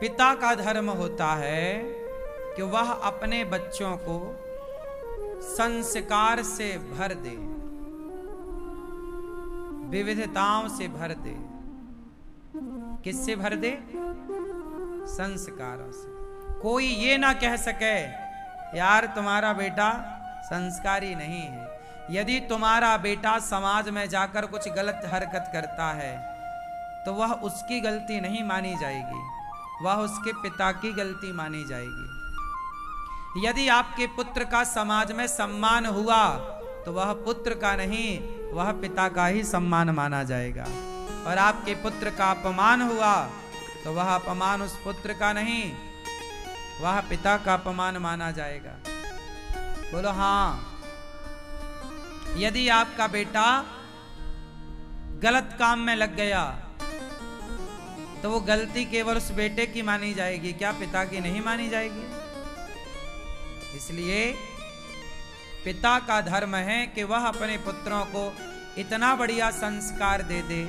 पिता का धर्म होता है कि वह अपने बच्चों को संस्कार से भर दे, विविधताओं से भर दे। किससे भर दे? संस्कारों से। कोई ये ना कह सके यार तुम्हारा बेटा संस्कारी नहीं है। यदि तुम्हारा बेटा समाज में जाकर कुछ गलत हरकत करता है तो वह उसकी गलती नहीं मानी जाएगी, वह उसके पिता की गलती मानी जाएगी। यदि आपके पुत्र का समाज में सम्मान हुआ तो वह पुत्र का नहीं, वह पिता का ही सम्मान माना जाएगा। और आपके पुत्र का अपमान हुआ तो वह अपमान उस पुत्र का नहीं, वह पिता का अपमान माना जाएगा। बोलो हाँ। यदि आपका बेटा गलत काम में लग गया तो वो गलती केवल उस बेटे की मानी जाएगी, क्या पिता की नहीं मानी जाएगी? इसलिए पिता का धर्म है कि वह अपने पुत्रों को इतना बढ़िया संस्कार दे दे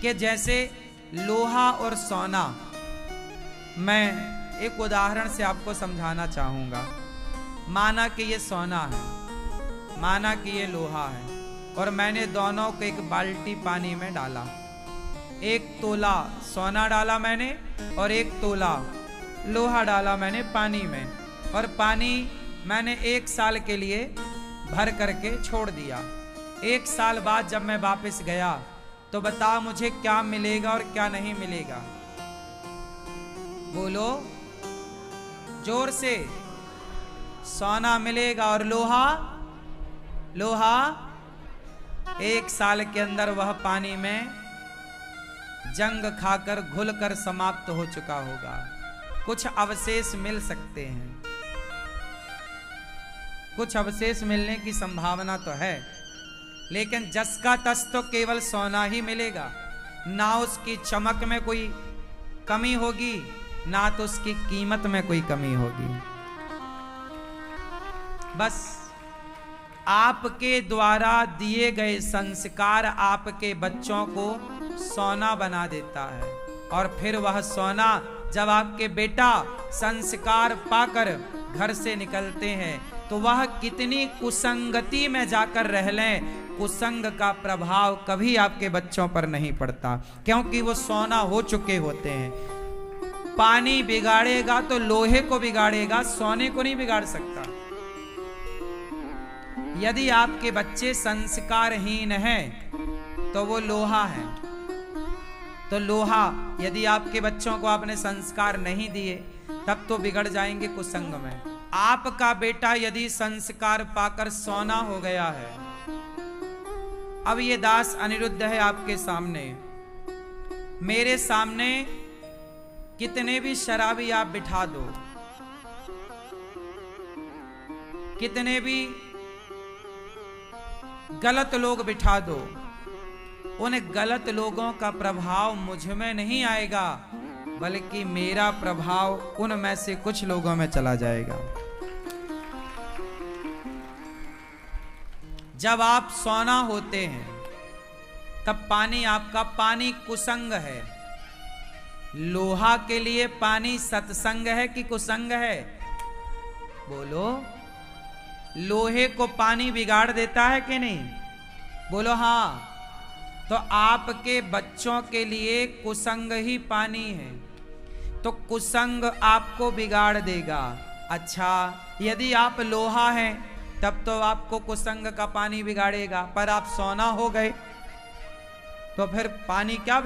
कि जैसे लोहा और सोना। मैं एक उदाहरण से आपको समझाना चाहूंगा। माना कि ये सोना है, माना कि ये लोहा है, और मैंने दोनों को एक बाल्टी पानी में डाला। 1 तोला सोना डाला मैंने और 1 तोला लोहा डाला मैंने पानी में, और पानी मैंने 1 साल के लिए भर करके छोड़ दिया। 1 साल बाद जब मैं वापस गया तो बताओ मुझे क्या मिलेगा और क्या नहीं मिलेगा? बोलो जोर से। सोना मिलेगा और लोहा, लोहा 1 साल के अंदर वह पानी में जंग खाकर घुलकर समाप्त हो चुका होगा। कुछ अवशेष मिल सकते हैं, कुछ अवशेष मिलने की संभावना तो है, लेकिन जस का तस तो केवल सोना ही मिलेगा। ना उसकी चमक में कोई कमी होगी, ना तो उसकी कीमत में कोई कमी होगी। बस आपके द्वारा दिए गए संस्कार आपके बच्चों को सोना बना देता है। और फिर वह सोना जब आपके बेटा संस्कार पाकर घर से निकलते हैं तो वह कितनी कुसंगति में जाकर रह लें, कुसंग का प्रभाव कभी आपके बच्चों पर नहीं पड़ता, क्योंकि वो सोना हो चुके होते हैं। पानी बिगाड़ेगा तो लोहे को बिगाड़ेगा, सोने को नहीं बिगाड़ सकता। यदि आपके बच्चे संस्कारहीन हैं तो वो लोहा है। तो लोहा, यदि आपके बच्चों को आपने संस्कार नहीं दिए तब तो बिगड़ जाएंगे कुसंग में। आपका बेटा यदि संस्कार पाकर सोना हो गया है, अब ये दास अनिरुद्ध है आपके सामने, मेरे सामने कितने भी शराबी आप बिठा दो, कितने भी गलत लोग बिठा दो, उन गलत लोगों का प्रभाव मुझ में नहीं आएगा, बल्कि मेरा प्रभाव उनमें से कुछ लोगों में चला जाएगा। जब आप सोना होते हैं तब पानी आपका, पानी कुसंग है। लोहा के लिए पानी सत्संग है कि कुसंग है? बोलो। लोहे को पानी बिगाड़ देता है कि नहीं? बोलो हाँ। तो आपके बच्चों के लिए कुसंग ही पानी है, तो कुसंग आपको बिगाड़ देगा। अच्छा, यदि आप लोहा हैं तब तो आपको कुसंग का पानी बिगाड़ेगा, पर आप सोना हो गए तो फिर पानी क्या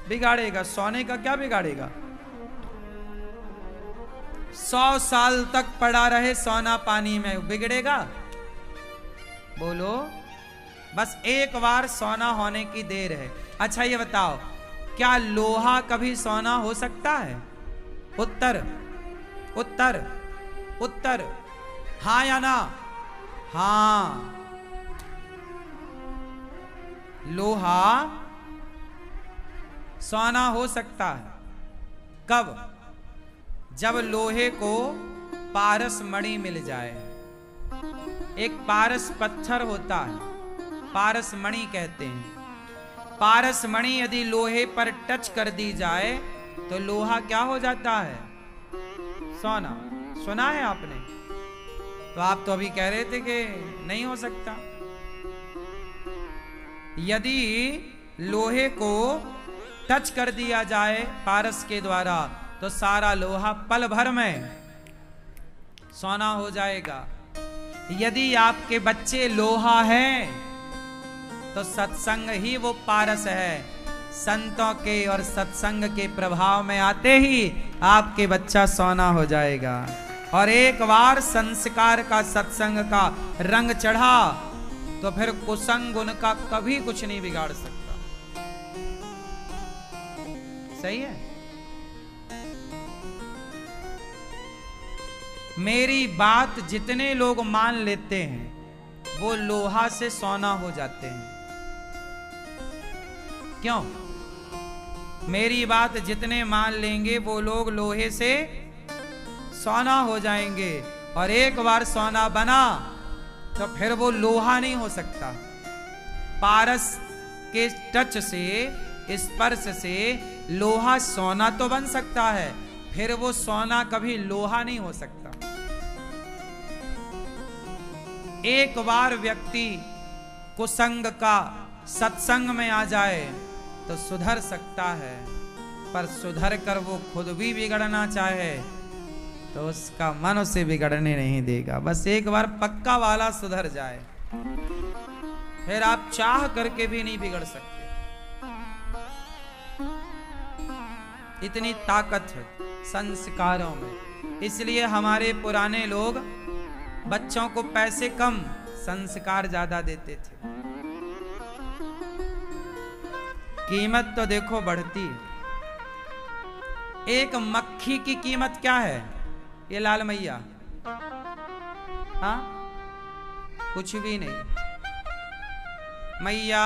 बिगाड़ेगा? सोने का क्या बिगाड़ेगा? 100 साल तक पड़ा रहे सोना पानी में, बिगड़ेगा? बोलो। बस एक बार सोना होने की देर है। अच्छा ये बताओ, क्या लोहा कभी सोना हो सकता है? उत्तर उत्तर उत्तर, हाँ या ना? हाँ। लोहा सोना हो सकता है। कब? जब लोहे को पारस मणि मिल जाए। एक पारस पत्थर होता है, पारस मणि कहते हैं। पारस मणि यदि लोहे पर टच कर दी जाए तो लोहा क्या हो जाता है? सोना। सुना है आपने? तो आप तो अभी कह रहे थे कि नहीं हो सकता। यदि लोहे को टच कर दिया जाए पारस के द्वारा तो सारा लोहा पल भर में सोना हो जाएगा। यदि आपके बच्चे लोहा हैं तो सत्संग ही वो पारस है। संतों के और सत्संग के प्रभाव में आते ही आपके बच्चा सोना हो जाएगा। और एक बार संस्कार का, सत्संग का रंग चढ़ा तो फिर कुसंग उनका कभी कुछ नहीं बिगाड़ सकता। सही है? मेरी बात जितने लोग मान लेते हैं वो लोहा से सोना हो जाते हैं। क्यों? मेरी बात जितने मान लेंगे वो लोग लोहे से सोना हो जाएंगे। और एक बार सोना बना तो फिर वो लोहा नहीं हो सकता। पारस के टच से, स्पर्श से लोहा सोना तो बन सकता है, फिर वो सोना कभी लोहा नहीं हो सकता। एक बार व्यक्ति कुसंग का सत्संग में आ जाए तो सुधर सकता है, पर सुधर कर वो खुद भी बिगड़ना चाहे तो उसका मन उसे बिगड़ने नहीं देगा। बस एक बार पक्का वाला सुधर जाए, फिर आप चाह करके भी नहीं बिगड़ सकते। इतनी ताकत है संस्कारों में। इसलिए हमारे पुराने लोग बच्चों को पैसे कम, संस्कार ज्यादा देते थे। कीमत तो देखो बढ़ती है। एक मक्खी की कीमत क्या है? ये लाल मैया, हाँ, कुछ भी नहीं। मैया,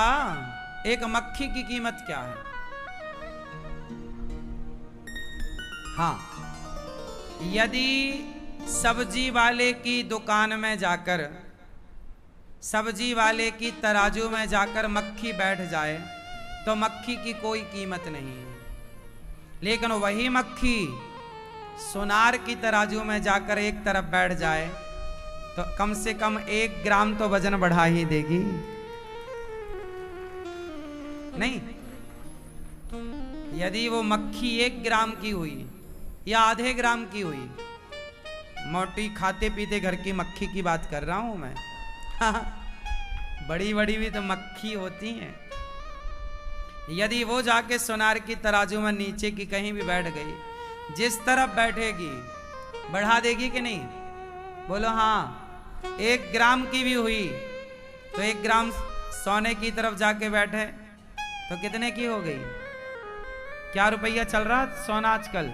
एक मक्खी की कीमत क्या है? हाँ, यदि सब्जी वाले की दुकान में जाकर, सब्जी वाले की तराजू में जाकर मक्खी बैठ जाए तो मक्खी की कोई कीमत नहीं है। लेकिन वही मक्खी सोनार की तराजू में जाकर एक तरफ बैठ जाए तो कम से कम 1 ग्राम तो वजन बढ़ा ही देगी। नहीं, यदि वो मक्खी 1 ग्राम की हुई या आधे ग्राम की हुई, मोटी खाते पीते घर की मक्खी की बात कर रहा हूं मैं। बड़ी बड़ी भी तो मक्खी होती हैं। यदि वो जाके सोनार की तराजू में नीचे की कहीं भी बैठ गई, जिस तरफ बैठेगी बढ़ा देगी कि नहीं? बोलो हाँ। 1 ग्राम की भी हुई तो 1 ग्राम सोने की तरफ जाके बैठे तो कितने की हो गई? क्या रुपया चल रहा सोना आजकल?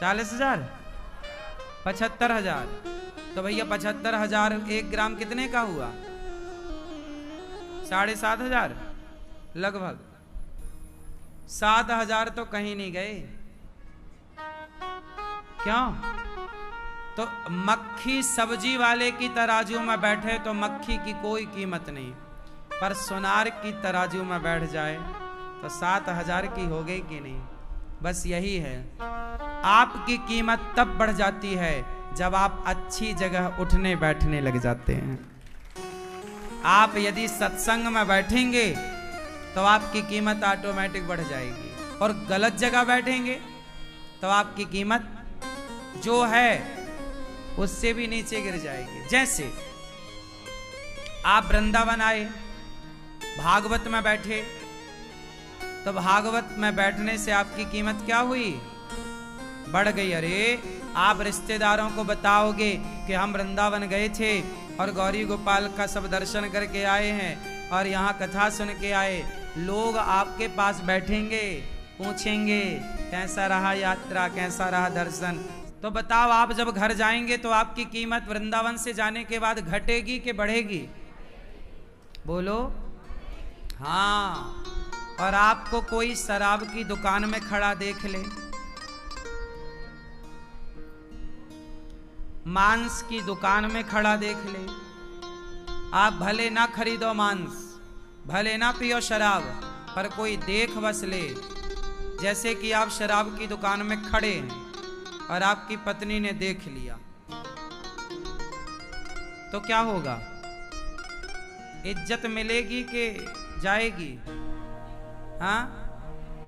40,000, 75,000। तो भैया 75,000 1 ग्राम कितने का हुआ? 7,500 लगभग। 7,000 तो कहीं नहीं गए। क्यों? तो मक्खी सब्जी वाले की तराजू में बैठे तो मक्खी की कोई कीमत नहीं, पर सोनार की तराजू में बैठ जाए तो 7,000 की हो गई कि नहीं? बस यही है। आपकी कीमत तब बढ़ जाती है जब आप अच्छी जगह उठने बैठने लग जाते हैं। आप यदि सत्संग में बैठेंगे तो आपकी कीमत ऑटोमेटिक बढ़ जाएगी, और गलत जगह बैठेंगे तो आपकी कीमत जो है उससे भी नीचे गिर जाएगी। जैसे आप वृंदावन आए, भागवत में बैठे, तो भागवत में बैठने से आपकी कीमत क्या हुई? बढ़ गई। अरे आप रिश्तेदारों को बताओगे कि हम वृंदावन गए थे और गौरी गोपाल का सब दर्शन करके आए हैं और यहाँ कथा सुन के आए, लोग आपके पास बैठेंगे, पूछेंगे कैसा रहा यात्रा, कैसा रहा दर्शन। तो बताओ, आप जब घर जाएंगे तो आपकी कीमत वृंदावन से जाने के बाद घटेगी कि बढ़ेगी? बोलो हाँ। और आपको कोई शराब की दुकान में खड़ा देख ले, मांस की दुकान में खड़ा देख ले, आप भले ना खरीदो मांस, भले ना पियो शराब, पर कोई देख बस ले जैसे कि आप शराब की दुकान में खड़े हैं और आपकी पत्नी ने देख लिया, तो क्या होगा? इज्जत मिलेगी कि जाएगी? हाँ,